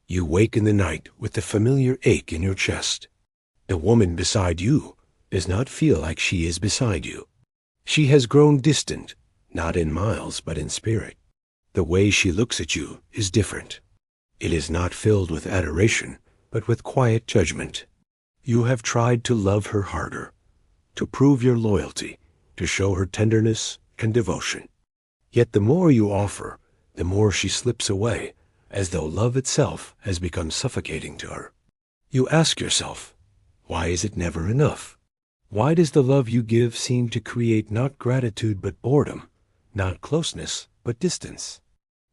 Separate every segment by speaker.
Speaker 1: You wake in the night with the familiar ache in your chest. The woman beside you does not feel like she is beside you. She has grown distant, not in miles, but in spirit. The way she looks at you is different. It is not filled with adoration, but with quiet judgment. You have tried to love her harder, to prove your loyalty, to show her tenderness and devotion. Yet the more you offer, the more she slips away, as though love itself has become suffocating to her. You ask yourself, why is it never enough? Why does the love you give seem to create not gratitude but boredom, not closeness but distance?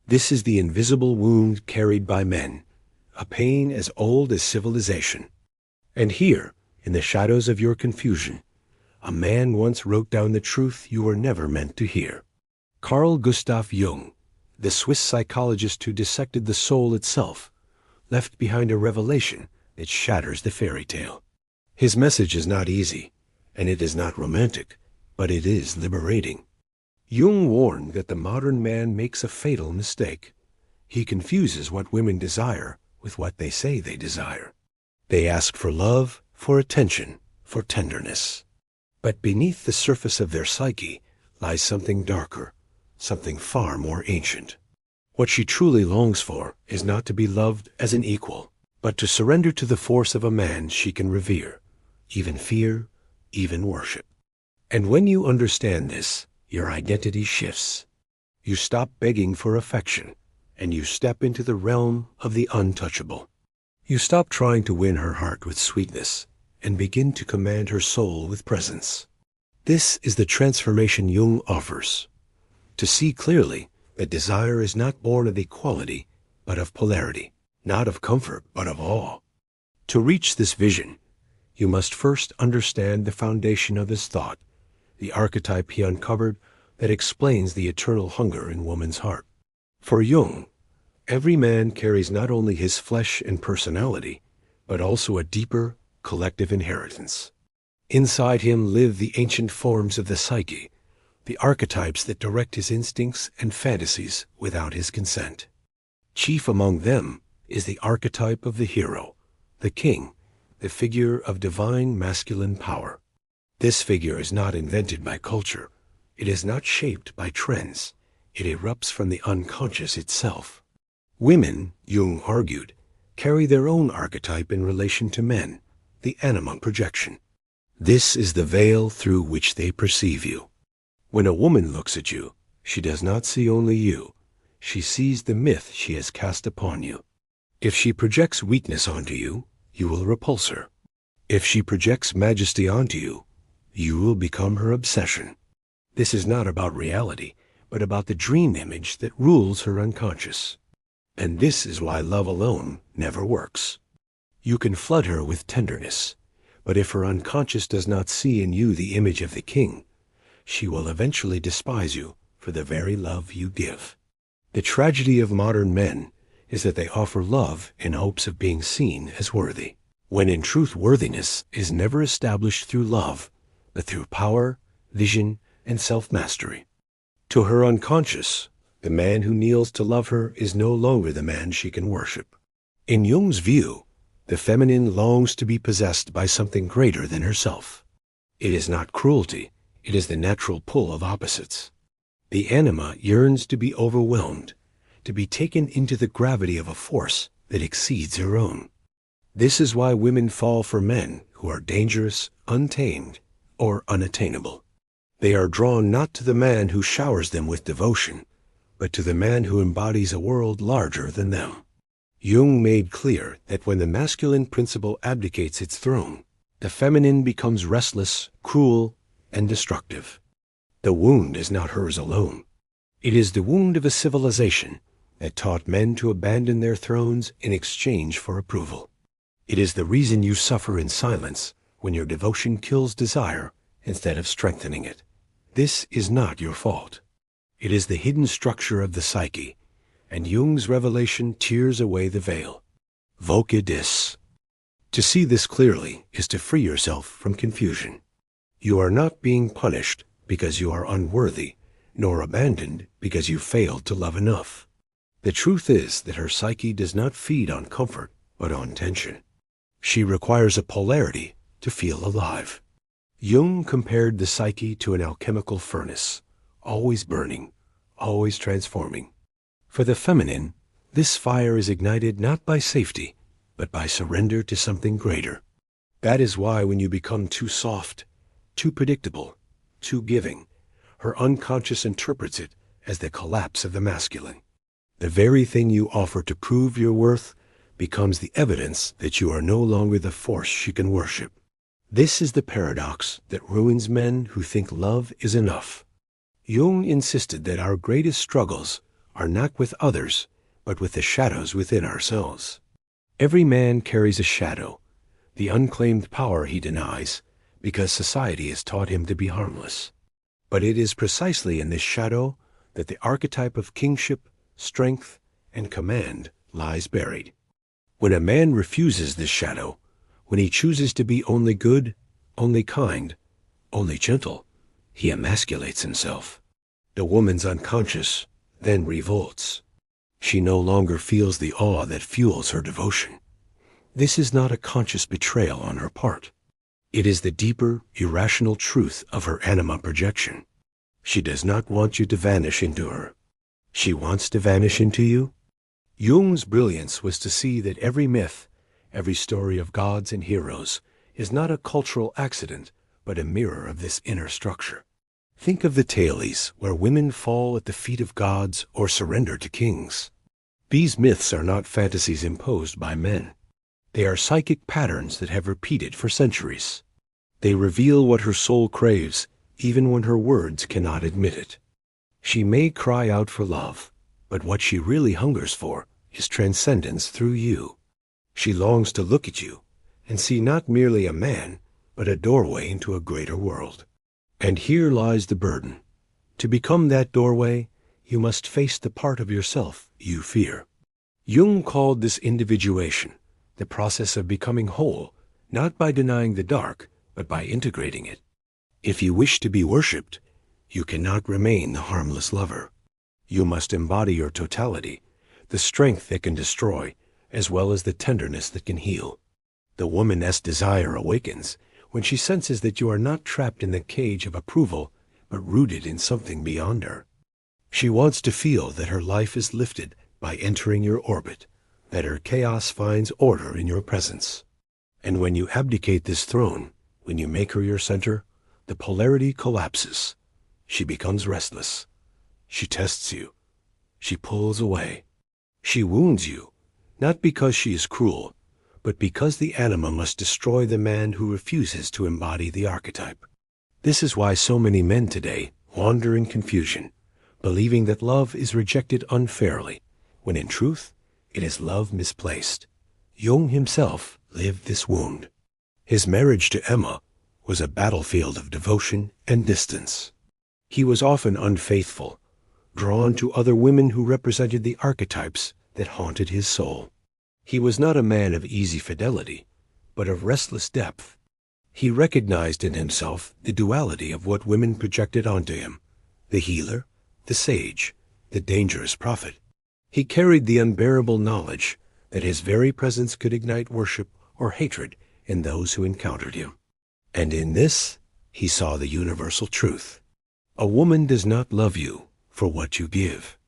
Speaker 1: This is the invisible wound carried by men, a pain as old as civilization. And here, in the shadows of your confusion, a man once wrote down the truth you were never meant to hear. Carl Gustav Jung, the Swiss psychologist who dissected the soul itself, left behind a revelation that shatters the fairy tale. His message is not easy, and it is not romantic, but it is liberating. Jung warned that the modern man makes a fatal mistake. He confuses what women desire with what they say they desire. They ask for love, for attention, for tenderness. But beneath the surface of their psyche lies something darker, something far more ancient. What she truly longs for is not to be loved as an equal, but to surrender to the force of a man she can revere, even fear, even worship. And when you understand this, your identity shifts. You stop begging for affection, and you step into the realm of the untouchable. You stop trying to win her heart with sweetness, and begin to command her soul with presence. This is the transformation Jung offers. To see clearly that desire is not born of equality, but of polarity, not of comfort, but of awe. To reach this vision, you must first understand the foundation of his thought, the archetype he uncovered that explains the eternal hunger in woman's heart. For Jung, every man carries not only his flesh and personality, but also a deeper, collective inheritance. Inside him live the ancient forms of the psyche, the archetypes that direct his instincts and fantasies without his consent. Chief among them is the archetype of the hero, the king, the figure of divine masculine power. This figure is not invented by culture. It is not shaped by trends. It erupts from the unconscious itself. Women, Jung argued, carry their own archetype in relation to men, the anima projection. This is the veil through which they perceive you. When a woman looks at you, she does not see only you. She sees the myth she has cast upon you. If she projects weakness onto you, you will repulse her. If she projects majesty onto you, you will become her obsession. This is not about reality, but about the dream image that rules her unconscious. And this is why love alone never works. You can flood her with tenderness, but if her unconscious does not see in you the image of the king, she will eventually despise you for the very love you give. The tragedy of modern men is that they offer love in hopes of being seen as worthy, when in truth worthiness is never established through love, but through power, vision, and self-mastery. To her unconscious, the man who kneels to love her is no longer the man she can worship. In Jung's view, the feminine longs to be possessed by something greater than herself. It is not cruelty, it is the natural pull of opposites. The anima yearns to be overwhelmed, to be taken into the gravity of a force that exceeds her own. This is why women fall for men who are dangerous, untamed, or unattainable. They are drawn not to the man who showers them with devotion, but to the man who embodies a world larger than them. Jung made clear that when the masculine principle abdicates its throne, the feminine becomes restless, cruel, and destructive. The wound is not hers alone. It is the wound of a civilization that taught men to abandon their thrones in exchange for approval. It is the reason you suffer in silence when your devotion kills desire instead of strengthening it. This is not your fault. It is the hidden structure of the psyche, and Jung's revelation tears away the veil. Voce dis. To see this clearly is to free yourself from confusion. You are not being punished because you are unworthy, nor abandoned because you failed to love enough. The truth is that her psyche does not feed on comfort, but on tension. She requires a polarity to feel alive. Jung compared the psyche to an alchemical furnace, always burning, always transforming. For the feminine, this fire is ignited not by safety, but by surrender to something greater. That is why when you become too soft, too predictable, too giving, her unconscious interprets it as the collapse of the masculine. The very thing you offer to prove your worth becomes the evidence that you are no longer the force she can worship. This is the paradox that ruins men who think love is enough. Jung insisted that our greatest struggles are not with others, but with the shadows within ourselves. Every man carries a shadow, the unclaimed power he denies, because society has taught him to be harmless. But it is precisely in this shadow that the archetype of kingship, strength, and command lies buried. When a man refuses this shadow, when he chooses to be only good, only kind, only gentle, he emasculates himself. The woman's unconscious then revolts. She no longer feels the awe that fuels her devotion. This is not a conscious betrayal on her part. It is the deeper, irrational truth of her anima projection. She does not want you to vanish into her. She wants to vanish into you. Jung's brilliance was to see that every myth, every story of gods and heroes, is not a cultural accident, but a mirror of this inner structure. Think of the tales where women fall at the feet of gods or surrender to kings. These myths are not fantasies imposed by men. They are psychic patterns that have repeated for centuries. They reveal what her soul craves, even when her words cannot admit it. She may cry out for love, but what she really hungers for is transcendence through you. She longs to look at you and see not merely a man, but a doorway into a greater world. And here lies the burden. To become that doorway, you must face the part of yourself you fear. Jung called this individuation, the process of becoming whole, not by denying the dark, but by integrating it. If you wish to be worshipped, you cannot remain the harmless lover. You must embody your totality, the strength that can destroy, as well as the tenderness that can heal. The woman's desire awakens when she senses that you are not trapped in the cage of approval, but rooted in something beyond her. She wants to feel that her life is lifted by entering your orbit, that her chaos finds order in your presence. And when you abdicate this throne, when you make her your center, the polarity collapses. She becomes restless. She tests you. She pulls away. She wounds you, not because she is cruel, but because the anima must destroy the man who refuses to embody the archetype. This is why so many men today wander in confusion, believing that love is rejected unfairly, when in truth, it is love misplaced. Jung himself lived this wound. His marriage to Emma was a battlefield of devotion and distance. He was often unfaithful, drawn to other women who represented the archetypes that haunted his soul. He was not a man of easy fidelity, but of restless depth. He recognized in himself the duality of what women projected onto him, the healer, the sage, the dangerous prophet. He carried the unbearable knowledge that his very presence could ignite worship or hatred in those who encountered him. And in this, he saw the universal truth. A woman does not love you for what you give.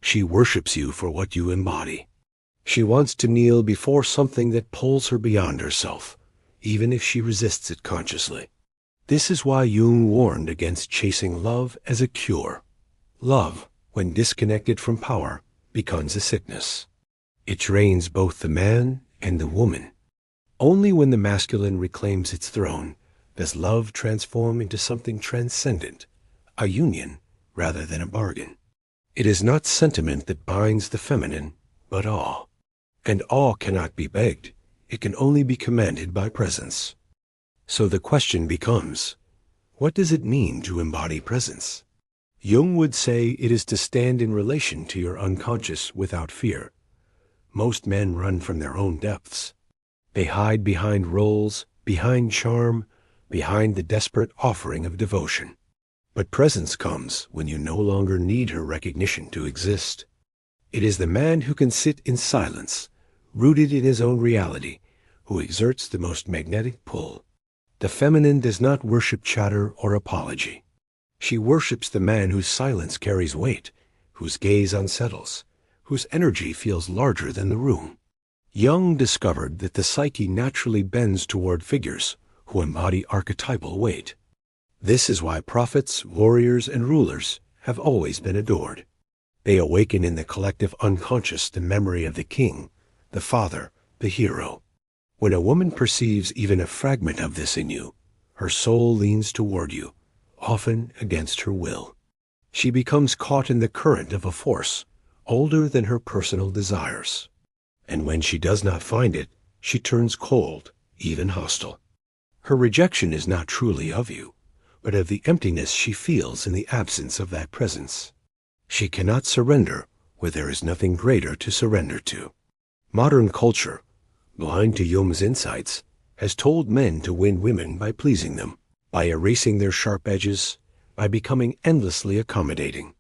Speaker 1: She worships you for what you embody. She wants to kneel before something that pulls her beyond herself, even if she resists it consciously. This is why Jung warned against chasing love as a cure. Love, when disconnected from power, becomes a sickness. It drains both the man and the woman. Only when the masculine reclaims its throne does love transform into something transcendent, a union rather than a bargain. It is not sentiment that binds the feminine, but awe. And awe cannot be begged. It can only be commanded by presence. So the question becomes, what does it mean to embody presence? Jung would say it is to stand in relation to your unconscious without fear. Most men run from their own depths. They hide behind roles, behind charm, behind the desperate offering of devotion. But presence comes when you no longer need her recognition to exist. It is the man who can sit in silence, rooted in his own reality, who exerts the most magnetic pull. The feminine does not worship chatter or apology. She worships the man whose silence carries weight, whose gaze unsettles, whose energy feels larger than the room. Jung discovered that the psyche naturally bends toward figures who embody archetypal weight. This is why prophets, warriors, and rulers have always been adored. They awaken in the collective unconscious the memory of the king, the father, the hero. When a woman perceives even a fragment of this in you, her soul leans toward you, often against her will. She becomes caught in the current of a force older than her personal desires. And when she does not find it, she turns cold, even hostile. Her rejection is not truly of you, but of the emptiness she feels in the absence of that presence. She cannot surrender where there is nothing greater to surrender to. Modern culture, blind to Jung's insights, has told men to win women by pleasing them, by erasing their sharp edges, by becoming endlessly accommodating.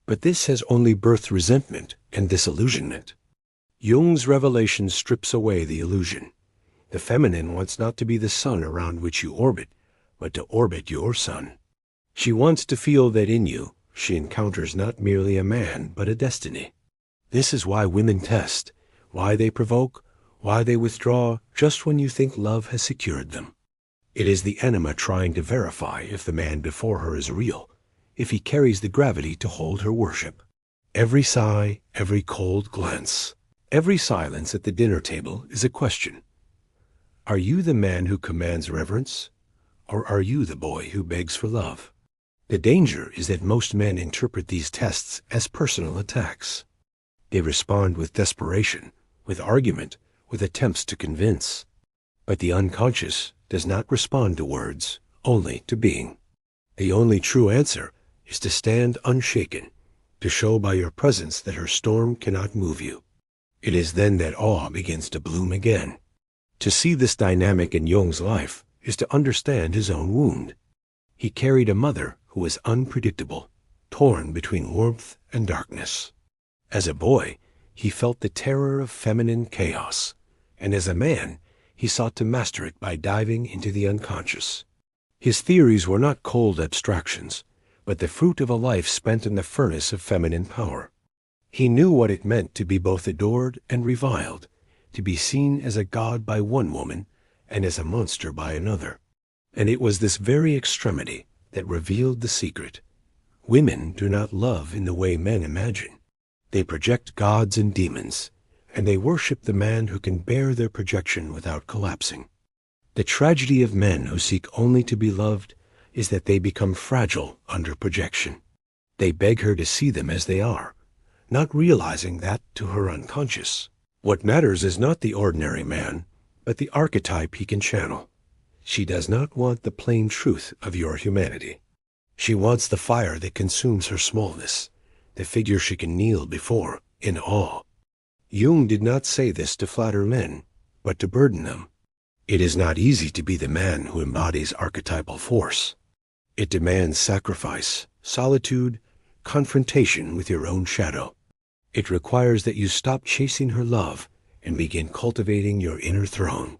Speaker 1: But this has only birthed resentment and disillusionment. Jung's revelation strips away the illusion. The feminine wants not to be the sun around which you orbit, but to orbit your sun. She wants to feel that in you she encounters not merely a man, but a destiny. This is why women test, why they provoke, why they withdraw just when you think love has secured them. It is the enema trying to verify if the man before her is real, if he carries the gravity to hold her worship. Every sigh, every cold glance, every silence at the dinner table is a question. Are you the man who commands reverence, or are you the boy who begs for love? The danger is that most men interpret these tests as personal attacks. They respond with desperation, with argument, with attempts to convince. But the unconscious does not respond to words, only to being. The only true answer is to stand unshaken, to show by your presence that her storm cannot move you. It is then that awe begins to bloom again. To see this dynamic in Jung's life is to understand his own wound. He carried a mother who was unpredictable, torn between warmth and darkness. As a boy, he felt the terror of feminine chaos, and as a man, he sought to master it by diving into the unconscious. His theories were not cold abstractions, but the fruit of a life spent in the furnace of feminine power. He knew what it meant to be both adored and reviled, to be seen as a god by one woman and as a monster by another. And it was this very extremity that revealed the secret. Women do not love in the way men imagine. They project gods and demons, and they worship the man who can bear their projection without collapsing. The tragedy of men who seek only to be loved is that they become fragile under projection. They beg her to see them as they are, not realizing that, to her unconscious, what matters is not the ordinary man, but the archetype he can channel. She does not want the plain truth of your humanity. She wants the fire that consumes her smallness, the figure she can kneel before in awe. Jung did not say this to flatter men, but to burden them. It is not easy to be the man who embodies archetypal force. It demands sacrifice, solitude, confrontation with your own shadow. It requires that you stop chasing her love and begin cultivating your inner throne.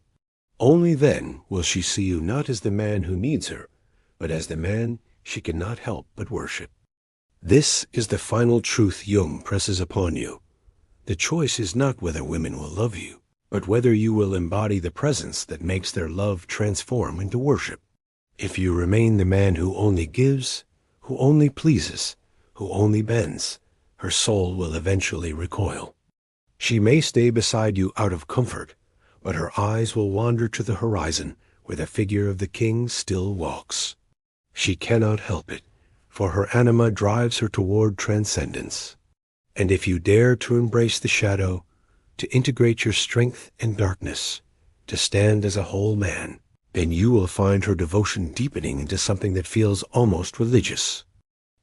Speaker 1: Only then will she see you not as the man who needs her, but as the man she cannot help but worship. This is the final truth Jung presses upon you. The choice is not whether women will love you, but whether you will embody the presence that makes their love transform into worship. If you remain the man who only gives, who only pleases, who only bends, her soul will eventually recoil. She may stay beside you out of comfort, but her eyes will wander to the horizon where the figure of the king still walks. She cannot help it, for her anima drives her toward transcendence. And if you dare to embrace the shadow, to integrate your strength and darkness, to stand as a whole man, then you will find her devotion deepening into something that feels almost religious.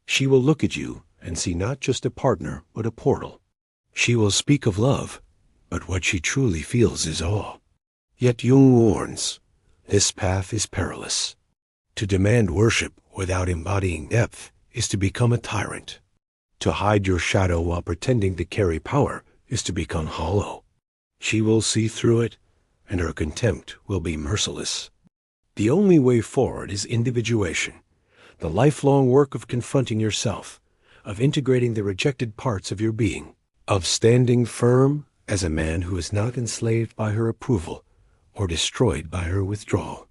Speaker 1: She will look at you and see not just a partner, but a portal. She will speak of love, but what she truly feels is awe. Yet Jung warns, this path is perilous. To demand worship without embodying depth is to become a tyrant. To hide your shadow while pretending to carry power is to become hollow. She will see through it, and her contempt will be merciless. The only way forward is individuation, the lifelong work of confronting yourself, of integrating the rejected parts of your being, of standing firm as a man who is not enslaved by her approval or destroyed by her withdrawal.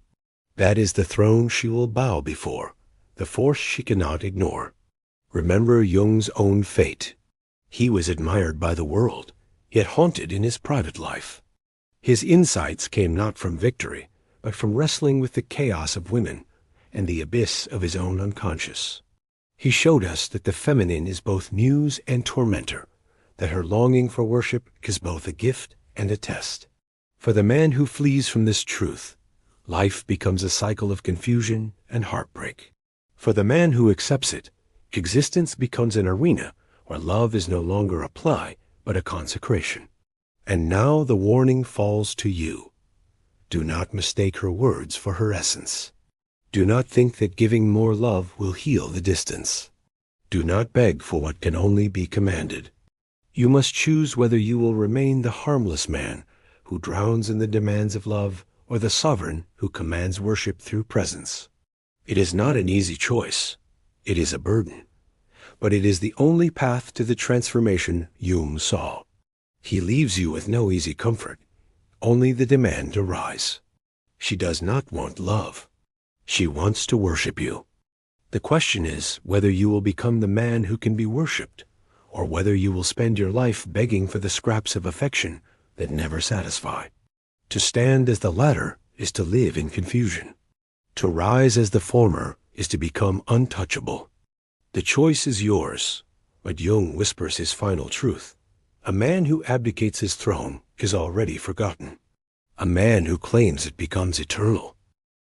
Speaker 1: That is the throne she will bow before, the force she cannot ignore. Remember Jung's own fate. He was admired by the world, yet haunted in his private life. His insights came not from victory, but from wrestling with the chaos of women and the abyss of his own unconscious. He showed us that the feminine is both muse and tormentor, that her longing for worship is both a gift and a test. For the man who flees from this truth, life becomes a cycle of confusion and heartbreak. For the man who accepts it, existence becomes an arena where love is no longer a ply, but a consecration. And now the warning falls to you. Do not mistake her words for her essence. Do not think that giving more love will heal the distance. Do not beg for what can only be commanded. You must choose whether you will remain the harmless man who drowns in the demands of love, or the sovereign who commands worship through presence. It is not an easy choice. It is a burden. But it is the only path to the transformation Jung saw. He leaves you with no easy comfort, only the demand to rise. She does not want love. She wants to worship you. The question is whether you will become the man who can be worshipped, or whether you will spend your life begging for the scraps of affection that never satisfy. To stand as the latter is to live in confusion. To rise as the former is to become untouchable. The choice is yours, but Jung whispers his final truth. A man who abdicates his throne is already forgotten. A man who claims it becomes eternal.